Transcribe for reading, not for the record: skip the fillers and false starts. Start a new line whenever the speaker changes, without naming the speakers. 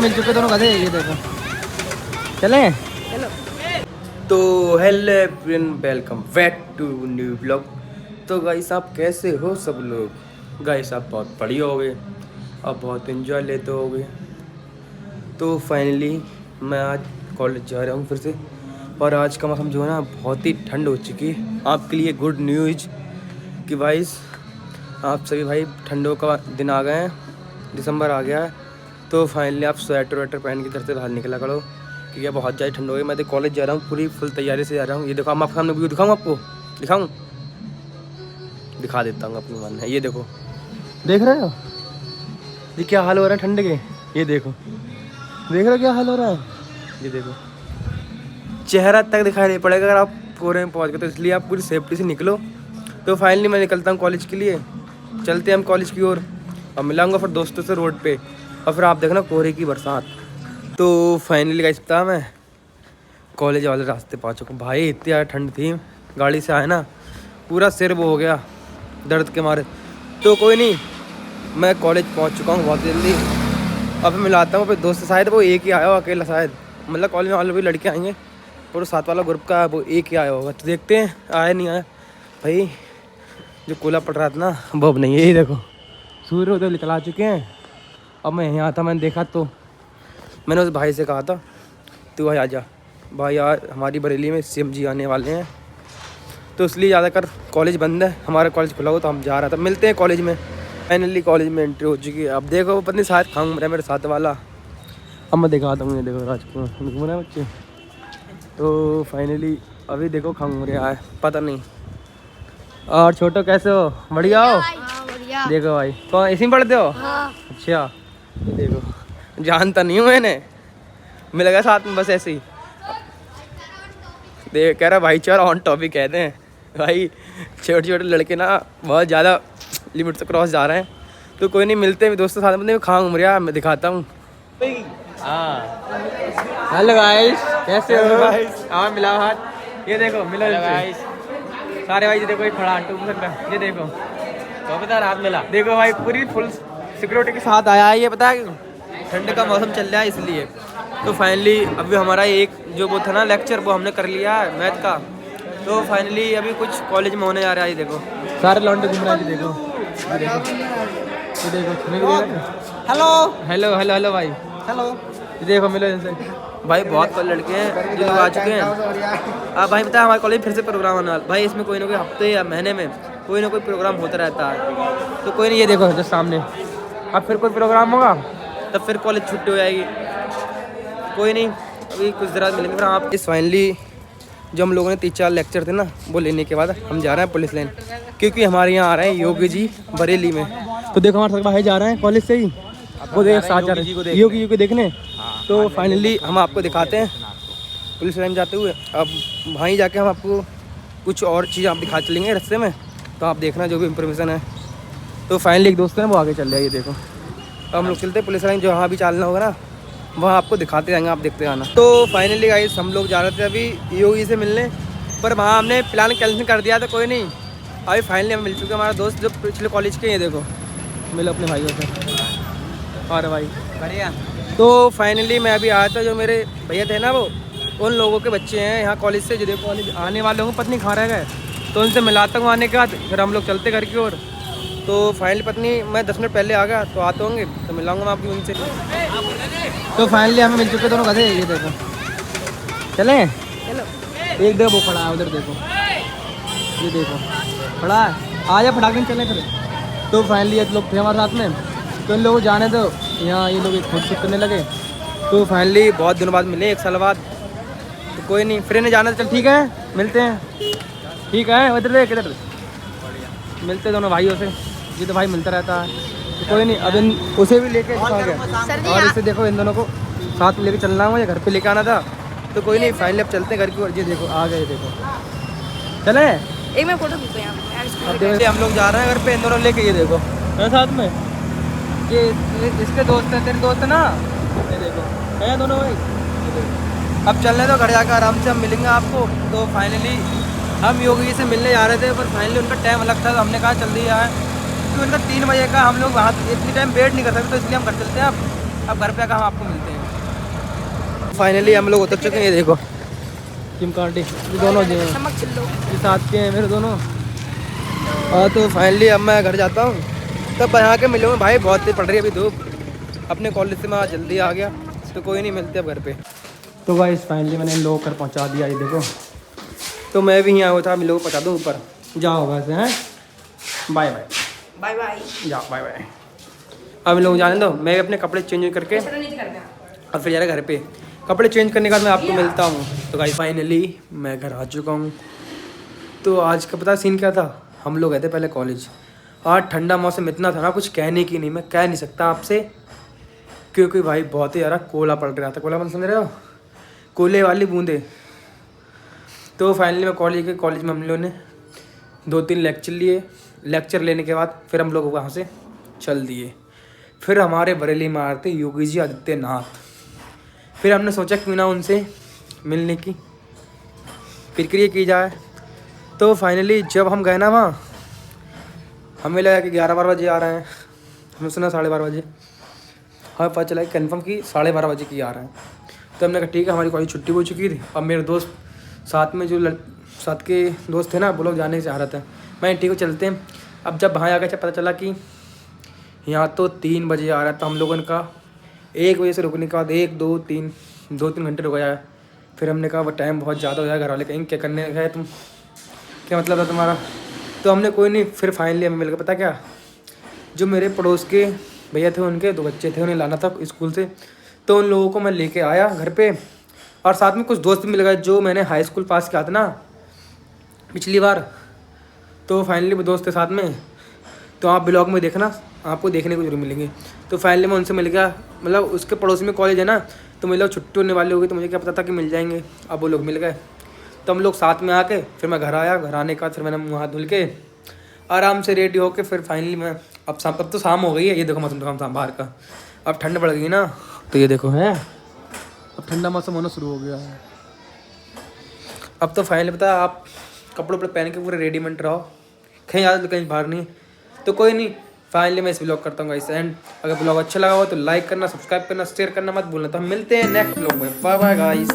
मिल चुके दोनों गधे, ये देखो। चले चलो। तो hello everyone, welcome back to new blog. तो गाइस आप कैसे हो सब लोग? गाइस आप बहुत बढ़िया हो गए, आप बहुत एंजॉय लेते हो गए। तो फाइनली मैं आज कॉलेज जा रहा हूँ फिर से, और आज का मौसम जो है ना बहुत ही ठंड हो चुकी है। आपके लिए गुड न्यूज़ कि भाई आप सभी भाई ठंडों का दिन आ गए हैं, दिसंबर आ गया है। तो फाइनली आप स्वेटर वेटर पहन के घर से बाहर निकला करो, क्योंकि बहुत ज़्यादा ठंड हो गई। मैं तो कॉलेज जा रहा हूँ, पूरी फुल तैयारी से जा रहा हूँ। ये देखो, हम आपके सामने व्यू दिखाऊँ, आपको दिखाऊँ, दिखा देता हूँ, अपनी मन है। ये देखो, देख रहे हो ये क्या हाल हो रहा है ठंड के? ये देखो, देख रहे हो क्या हाल हो रहा है? ये देखो, चेहरा तक दिखाई नहीं पड़ेगा अगर आप पूरे में पहुँच गए, तो इसलिए आप पूरी सेफ्टी से निकलो। तो फाइनली मैं निकलता हूँ कॉलेज के लिए, चलते हैं हम कॉलेज की ओर, और मिलाऊंगा फिर दोस्तों से रोड पे, और फिर आप देखना कोहरे की बरसात। तो फाइनली गाइस पता है, मैं कॉलेज वाले रास्ते पहुँच चुका हूँ। भाई इतनी ज़्यादा ठंड थी, गाड़ी से आए ना पूरा सिर वो हो गया दर्द के मारे। तो कोई नहीं, मैं कॉलेज पहुँच चुका हूँ बहुत जल्दी। अब मिलाता हूँ अपने दोस्त से, शायद वो एक ही आया हो अकेला, शायद मतलब कॉलेज वाले भी लड़के आएंगे, और साथ वाला ग्रुप का वो एक ही आया होगा। तो देखते हैं आया नहीं आया। भाई जो कोला पड़ रहा था ना वो अब नहीं है। ये देखो सूर्य उधर निकल आ चुके हैं। अब मैं यहाँ आता, मैंने देखा तो मैंने उस भाई से कहा था तू भाई आजा, भाई यार हमारी बरेली में सीएम जी आने वाले हैं, तो इसलिए ज़्यादातर कॉलेज बंद है, हमारा कॉलेज खुला हो तो हम जा रहा था। मिलते हैं कॉलेज में। फाइनली कॉलेज में एंट्री हो चुकी है। अब देखो पत्नी साथ खाऊंग रहा मेरे साथ वाला, अब मैं दिखाता हूँ। ये देखो राजकुमार घूम रहे हैं बच्चे। तो फाइनली अभी देखो खाऊंग रहा है, पता नहीं। और छोटो कैसे हो? बढ़िया हो?
बढ़िया।
देखो भाई, कौन इसी में पढ़ते हो?
हाँ।
अच्छा, तो देखो जानता नहीं हूँ मैंने, मिल गया साथ में बस ऐसे ही। देख कह रहा भाईचारा ऑन टॉपिक कहते हैं। भाई छोटे छोटे लड़के ना बहुत ज़्यादा लिमिट से क्रॉस जा रहे हैं। तो कोई नहीं, मिलते हैं दोस्तों साथ में, खाऊंग उमरिया मैं दिखाता हूँ। हाँ हेलो गाइस, कैसे हो? हाँ मिला हाथ, ये देखो मिलो गाइस सारे भाई। ये देखो ये खड़ा ये देखो, तो पता रात मिला। देखो भाई पूरी फुल सिक्योरिटी के साथ आया है, ये पता है ठंड का मौसम चल रहा है इसलिए। तो फाइनली अभी हमारा एक जो वो था ना लेक्चर, वो हमने कर लिया है मैथ का। तो फाइनली अभी कुछ कॉलेज में होने जा रहा है। ये देखो सारे लौंडे घूम रहे हैं। ये देखो ये देखो हेलो हेलो हेलो हेलो भाई, हेलो। ये देखो मिलो इनसे भाई, बहुत कल लड़के हैं जो लोग आ चुके हैं। अब भाई पता है हमारे कॉलेज फिर से प्रोग्राम आने वाला। भाई इसमें कोई ना कोई हफ्ते या महीने में कोई ना कोई प्रोग्राम होता रहता है। तो कोई नहीं, ये देखो जो सामने, अब फिर कोई प्रोग्राम होगा तब फिर कॉलेज छुट्टी हो जाएगी। कोई नहीं, अभी कुछ देर बाद मिलेंगे फिर आप। इस फाइनली जो हम लोगों ने 3-4 लेक्चर थे ना वो लेने के बाद हम जा रहे हैं पुलिस लाइन, क्योंकि हमारे यहाँ आ रहे हैं योगी जी बरेली में। तो देखो हमारे भाई जा रहे हैं कॉलेज से ही, वो देख साथ जा रहे हैं योगी को देखने। तो फाइनली हम आपको दिखाते हैं पुलिस लाइन जाते हुए। अब वहीं जाके हम आपको कुछ और चीज़ आप दिखा चलेंगे रास्ते में, तो आप देखना जो भी इंफॉर्मेशन है। तो फाइनली एक दोस्त है वो आगे चल रहा है। ये देखो तो हम लोग चलते हैं पुलिस लाइन, जो वहाँ भी चलना होगा ना वहाँ आपको दिखाते जाएंगे, आप देखते आना। तो फाइनली गाइस हम लोग जा रहे थे अभी योगी से मिलने, पर वहाँ हमने प्लान कैंसिल कर दिया था। कोई नहीं, अभी फाइनली हमें मिल चुके हमारा दोस्त जो पिछले कॉलेज के। ये देखो मिलो अपने भाइयों से। और भाई बढ़िया। तो फाइनली मैं अभी आया था, जो मेरे भैया थे ना वो उन लोगों के बच्चे हैं यहाँ कॉलेज से, जो देखो कॉलेज आने वाले होंगे, पत्नी खा रहे गए, तो उनसे मिलाता हूँ आने के बाद, फिर हम लोग चलते घर की ओर। तो फाइनली पत्नी मैं 10 मिनट पहले आ गया, तो आते होंगे तो मिलाऊंगा मैं आपकी उनसे। तो फाइनली हमें मिल चुके दोनों गधे। ये देखो चलें चलो। एक देखो वो खड़ा है उधर, देखो ये देखो खड़ा है, आ जा फटाक दिन चलें फिर। तो फाइनली ये लोग थे हमारे साथ में, तो इन लोगों को जाने दो, यहाँ ये लोग खुद शूट करने लगे। तो फाइनली बहुत दिनों बाद मिले, 1 साल बाद। तो कोई नहीं, फिर इन्हें जाना तो चल ठीक है, मिलते हैं। ठीक है उधर देख, इधर मिलते दोनों भाइयों से, ये तो भाई मिलता रहता है। तो कोई नहीं, अब इन उसे भी लेके आ गया, और इसे देखो इन दोनों को साथ लेके चलना हुआ, या घर पे लेके आना था। तो कोई नहीं, फाइनली अब चलते हैं घर की ओर। ये देखो आ गए, देखो चले
एक मैं फोटो खींचूं यहाँ।
अब देखो हम लोग जा रहे हैं घर पे, इन दोनों लेके। ये देखो है साथ में, ये इसके दोस्त है, तेरे दोस्त है ना, ये देखो है दोनों भाई। अब चलने तो घर जाकर आराम से हम मिलेंगे आपको। तो फाइनली हम योगी से मिलने जा रहे थे, पर फाइनली उनका टाइम अलग था, तो हमने कहा जल्दी आए, क्योंकि उनका 3 बजे का, हम लोग वहाँ इतनी टाइम वेट नहीं कर सकते, तो इसलिए हम घर चलते हैं। अब घर पे आकर हम आपको मिलते हैं। फाइनली हम लोग उतर चुके हैं। ये देखो किम कार्डी, ये दोनों जो हैं
चमक चिल्लो।
ये साथ के हैं मेरे दोनों। हाँ तो फाइनली अब मैं घर जाता हूँ, तब यहाँ के मिलूँगा भाई। बहुत तेज पड़ रही है अभी धूप। अपने कॉलेज से मैं आज जल्दी आ गया, तो कोई नहीं, मिलते अब घर पे। तो भाई फाइनली मैंने इन लोगों को घर पहुँचा दिया। ये देखो, तो मैं भी यहाँ हुआ था, इन लोगों को पहुँचा दूँ ऊपर। जाओ वैसे हैं, बाय बाय
बाय बाय।
जाओ बाय बाय। अब इन लोग जाने दो, मैं अपने कपड़े चेंज करके और फिर जा रहा घर पे। कपड़े चेंज करने के बाद मैं आपको मिलता हूँ। तो गाइस फाइनली मैं घर आ चुका हूँ। तो आज का पता सीन क्या था, हम लोग गए थे पहले कॉलेज। आज ठंडा मौसम इतना था ना, कुछ कहने की नहीं, मैं कह नहीं सकता आपसे, क्योंकि भाई बहुत ही यार कोला पड़ रहा था। कोला मतलब समझ रहे हो, कोले वाली बूंदे। तो फाइनली मैं कॉलेज में हम लोगों ने 2-3 लेक्चर लिए। लेक्चर लेने के बाद फिर हम लोग वहाँ से चल दिए। फिर हमारे बरेली में आते योगी जी आदित्यनाथ। फिर हमने सोचा क्यों ना उनसे मिलने की प्रक्रिया की जाए। तो फाइनली जब हम गए ना वहाँ, हमें लगा कि 11-12 बजे आ रहे हैं, हमने सुना 12:30 बजे। हमें पता चला कि कन्फर्म कि 12:30 बजे की आ रहे हैं। तो हमने कहा ठीक है, हमारी कॉलेज छुट्टी हो चुकी थी। अब मेरे दोस्त साथ में जो साथ के दोस्त थे ना, वो लोग जाने से चाह रहे थे। मैं ठीक है चलते हैं। अब जब वहाँ आकर पता चला कि यहाँ तो 3 बजे आ रहा है, तो हम लोगों ने कहा 1 बजे से रुकने के बाद 2-3 घंटे रुका जाए। फिर हमने कहा वो टाइम बहुत ज़्यादा हो जाएगा, घर वाले कहेंगे क्या करने गए तुम, क्या मतलब था तुम्हारा। तो हमने कोई नहीं, फिर फाइनली हमें मिल गया। पता क्या, जो मेरे पड़ोस के भैया थे, उनके 2 बच्चे थे, उन्हें लाना था स्कूल से। तो उन लोगों को मैं लेके आया घर पे, और साथ में कुछ दोस्त भी मिल गए जो मैंने हाई स्कूल पास किया था ना पिछली बार। तो फाइनली वो दोस्त थे साथ में, तो आप ब्लॉग में देखना, आपको देखने को जरूर मिलेंगे। तो फाइनली मैं उनसे मिल गया, मतलब उसके पड़ोस में कॉलेज है ना, तो मतलब छुट्टी होने वाली होगी, तो मुझे क्या पता था कि मिल जाएंगे। अब वो लोग मिल गए, तो हम लोग साथ में आके फिर मैं घर आया। घर आने के बाद फिर मैंने मुँह हाथ धुल के आराम से रेडी होके फिर फाइनली मैं अब तो शाम हो गई है। ये देखो मौसम तो शाम बाहर का, अब ठंड बढ़ गई ना, तो ये देखो है अब ठंडा मौसम होना शुरू हो गया है। अब तो फाइनली पता है, आप कपड़े वपड़े पहन के पूरे रेडीमेड रहो, कहीं ज़्यादा कहीं बाहर नहीं। तो कोई नहीं, फाइनली मैं इस ब्लॉग करता हूँ गाइस एंड। अगर ब्लॉग अच्छा लगा हो तो लाइक करना, सब्सक्राइब करना, शेयर करना मत भूलना। तो हम मिलते हैं नेक्स्ट ब्लॉग में। Bye bye guys.